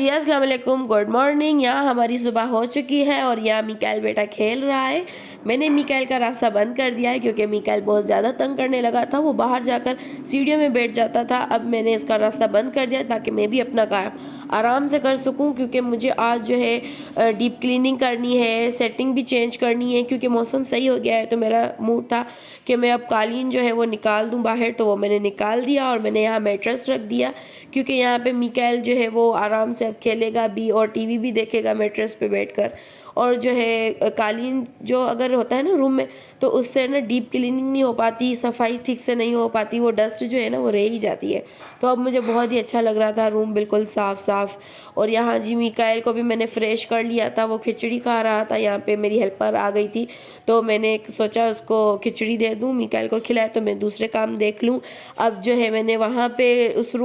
जी अस्सलाम वालेकुम, good morning. यहाँ हमारी सुबह हो चुकी है और यहाँ मिकाइल बेटा खेल रहा है। मैंने मिकाइल का रास्ता बंद कर दिया है क्योंकि मिकाइल बहुत ज़्यादा तंग करने लगा था। वो बाहर जाकर सीढ़ियों में बैठ जाता था। अब मैंने इसका रास्ता बंद कर दिया ताकि मैं भी अपना काम आराम से कर सकूँ, क्योंकि मुझे आज जो है डीप क्लीनिंग करनी है, सेटिंग भी चेंज करनी है क्योंकि मौसम सही हो गया है। तो मेरा मूड था कि मैं अब कालीन जो है वो निकाल दूँ बाहर, तो वो मैंने निकाल दिया और मैंने यहाँ मैट्रेस रख दिया क्योंकि यहाँ पे मिकाइल जो है वो आराम से अब खेलेगा भी और टीवी भी देखेगा मैट्रेस पे बैठकर। और जो है कालीन जो अगर होता है ना रूम में, तो उससे ना डीप क्लीनिंग नहीं हो पाती, सफाई ठीक से नहीं हो पाती, वो डस्ट जो है ना वो रह ही जाती है। तो अब मुझे बहुत ही अच्छा लग रहा था, रूम बिल्कुल साफ़ साफ़। और यहाँ जी मिकाइल को भी मैंने फ्रेश कर लिया था, वो खिचड़ी खा रहा था। यहाँ पे मेरी हेल्पर आ गई थी तो मैंने सोचा उसको खिचड़ी दे दूँ, मिकाइल को खिलाए तो मैं दूसरे काम देख लूँ। अब जो है मैंने वहाँ पे उस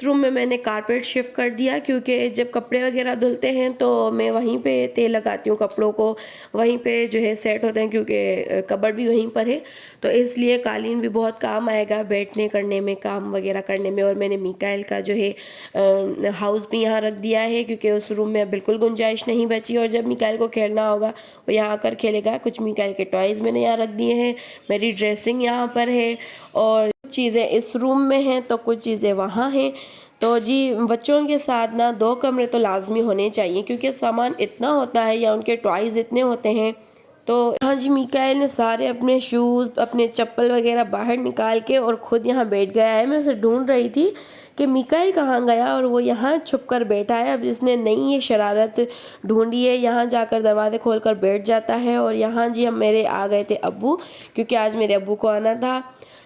रूम में मैंने कारपेट शिफ्ट कर दिया क्योंकि जब कपड़े वगैरह धुलते हैं तो मैं वहीं पे तेल लगाती हूँ कपड़ों को, वहीं पे जो है सेट होते हैं क्योंकि कबर्ड भी वहीं पर है। तो इसलिए कालीन भी बहुत काम आएगा बैठने करने में, काम वगैरह करने में। और मैंने मिकाइल का जो है हाउस भी यहाँ रख दिया है क्योंकि उस रूम में बिल्कुल गुंजाइश नहीं बची और जब मिकाइल को खेलना होगा वो यहाँ आकर खेलेगा। कुछ मिकाइल के टॉयज़ मैंने यहाँ रख दिए हैं, मेरी ड्रेसिंग यहाँ पर है और चीज़ें इस रूम में हैं तो कुछ चीज़ें वहाँ हैं। तो जी बच्चों के साथ ना 2 कमरे तो लाजमी होने चाहिए क्योंकि सामान इतना होता है या उनके टॉयज़ इतने होते हैं। तो हाँ जी, मिकाइल ने सारे अपने शूज़, अपने चप्पल वगैरह बाहर निकाल के और ख़ुद यहाँ बैठ गया है। मैं उसे ढूंढ रही थी कि मिकाइल कहाँ गया और वो यहाँ छुप कर बैठा है। अब इसने नई ये शरारत ढूंढी है, यहाँ जाकर दरवाज़े खोल कर बैठ जाता है। और यहाँ जी हम मेरे आ गए थे अब्बू, क्योंकि आज मेरे अब्बू को आना था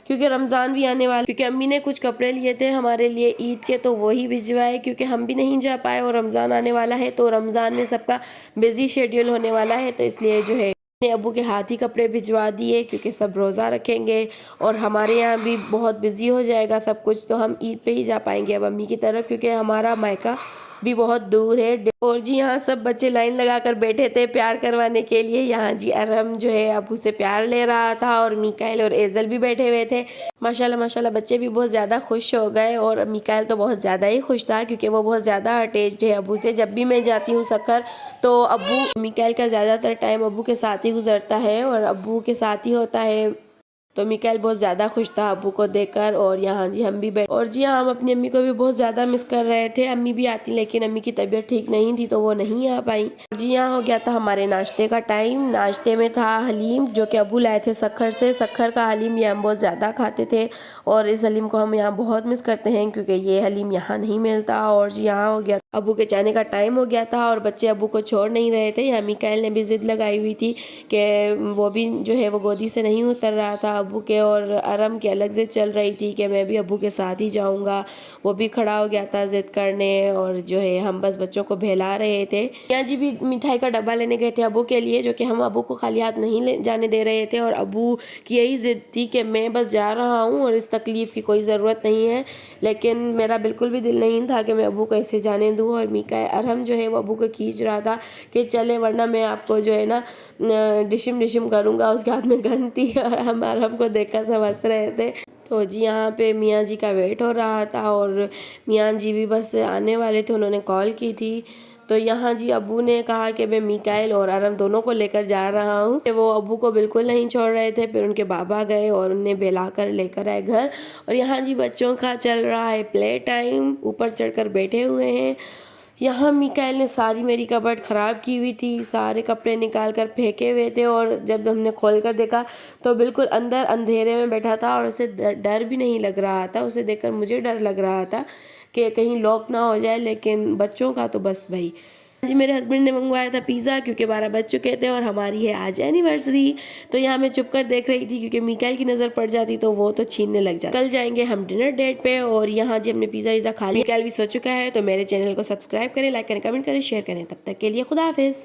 क्योंकि रमज़ान भी आने वाला, क्योंकि अम्मी ने कुछ कपड़े लिए थे हमारे लिए ईद के तो वही भिजवाए क्योंकि हम भी नहीं जा पाए और रमज़ान आने वाला है तो रमज़ान में सबका बिज़ी शेड्यूल होने वाला है। तो इसलिए जो है मैंने अब्बू के हाथ ही कपड़े भिजवा दिए क्योंकि सब रोज़ा रखेंगे और हमारे यहाँ भी बहुत बिज़ी हो जाएगा सब कुछ, तो हम ईद पे ही जा पाएंगे अब अम्मी की तरफ क्योंकि हमारा मायका भी बहुत दूर है। और जी यहाँ सब बच्चे लाइन लगाकर बैठे थे प्यार करवाने के लिए। यहाँ जी अरहम जो है अबू से प्यार ले रहा था और मिकाइल और एजल भी बैठे हुए थे। माशाल्लाह माशाल्लाह बच्चे भी बहुत ज़्यादा खुश हो गए और मिकाइल तो बहुत ज़्यादा ही खुश था क्योंकि वो बहुत ज़्यादा अटैच्ड है अबू से। जब भी मैं जाती हूँ सखर तो अबू, मिकाइल का ज़्यादातर टाइम अबू के साथ ही गुजरता है और अबू के साथ ही होता है। तो मिकाइल बहुत ज़्यादा खुश था अब्बू को देखकर। और यहाँ जी हम भी बैठ, और जी हाँ हम अपनी अम्मी को भी बहुत ज़्यादा मिस कर रहे थे। अम्मी भी आती लेकिन अम्मी की तबीयत ठीक नहीं थी तो वो नहीं आ पाई। जी यहाँ हो गया था हमारे नाश्ते का टाइम। नाश्ते में था हलीम जो कि अब्बू लाए थे सखर से। सखर का हलीम ये हम बहुत ज़्यादा खाते थे और इस हलीम को हम यहाँ बहुत मिस करते हैं क्योंकि ये हलीम यहाँ नहीं मिलता। और जी यहाँ हो गया अब्बू के जाने का टाइम हो गया था और बच्चे अब्बू को छोड़ नहीं रहे थे। यहाँ मिकाइल ने भी ज़िद लगाई हुई थी कि वो भी जो है वो गोदी से नहीं उतर रहा था अब्बू के, और अरम की अलग ज़िद चल रही थी कि मैं भी अब्बू के साथ ही जाऊंगा। वो भी खड़ा हो गया था ज़िद करने और जो है हम बस बच्चों को बहला रहे थे। यहाँ जी भी मिठाई का डब्बा लेने गए थे अब्बू के लिए जो कि हम अब्बू को खाली हाथ नहीं ले जाने दे रहे थे और अब्बू की यही ज़िद थी कि मैं बस जा रहा हूँ और इस तकलीफ़ की कोई ज़रूरत नहीं है। लेकिन मेरा बिल्कुल भी दिल नहीं था कि मैं अब्बू को ऐसे जाने दूँ और मिका अरहम जो है वो अब्बू को खींच रहा था कि चले वरना मैं आपको जो है ना डिशिम डिशिम करूँगा। उसके हाथ में गन थी और हम अरहम को देखकर सब हंस रहे थे। तो जी यहाँ पे मियाँ जी का वेट हो रहा था और मियाँ जी भी बस आने वाले थे, उन्होंने कॉल की थी। तो यहाँ जी अब्बू ने कहा कि मैं मिकाइल और अरहम दोनों को लेकर जा रहा हूँ। वो अब्बू को बिल्कुल नहीं छोड़ रहे थे, फिर उनके बाबा गए और उन्हें बहलाकर लेकर आए घर। और यहाँ जी बच्चों का चल रहा है प्ले टाइम, ऊपर चढ़कर बैठे हुए हैं। यहाँ मिकाइल ने सारी मेरी कबर्ड ख़राब की हुई थी, सारे कपड़े निकाल कर फेंके हुए थे और जब हमने खोल कर देखा तो बिल्कुल अंदर अंधेरे में बैठा था और उसे डर भी नहीं लग रहा था। उसे देखकर मुझे डर लग रहा था कि कहीं लॉक ना हो जाए, लेकिन बच्चों का तो बस भाई। जी मेरे हस्बैंड ने मंगवाया था पिज़्ज़ा क्योंकि 12 बज चुके थे और हमारी है आज एनिवर्सरी। तो यहाँ मैं चुप कर देख रही थी क्योंकि मिकाइल की नज़र पड़ जाती तो वो तो छीनने लग जाता। कल जाएंगे हम डिनर डेट पे और यहाँ जी हमने पिज़्ज़ा विज़्ज़ा खा लिया। मिकाइल भी सो चुका है तो मेरे चैनल को सब्सक्राइब करें, लाइक करें, कमेंट करें, शेयर करें। तब तक के लिए खुदा हाफिज़।